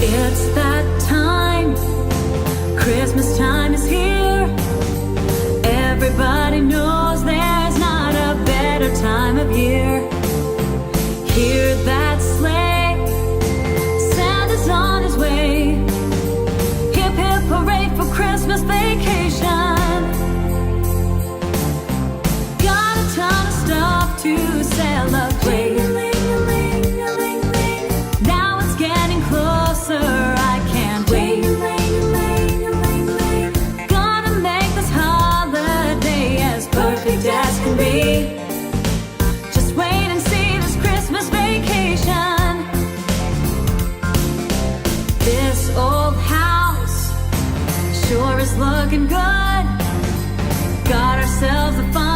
It's that time, Christmas time is here. Everybody knows there's not a better time of year. Hear that sleigh, Santa's on his way. Hip hip hooray for Christmas vacation. Got a ton of stuff to celebrate. Now it's getting closer, I can't wait. Gonna make this holiday as perfect as can be. Just wait and see this Christmas vacation. This old house sure is looking good. Got ourselves a fun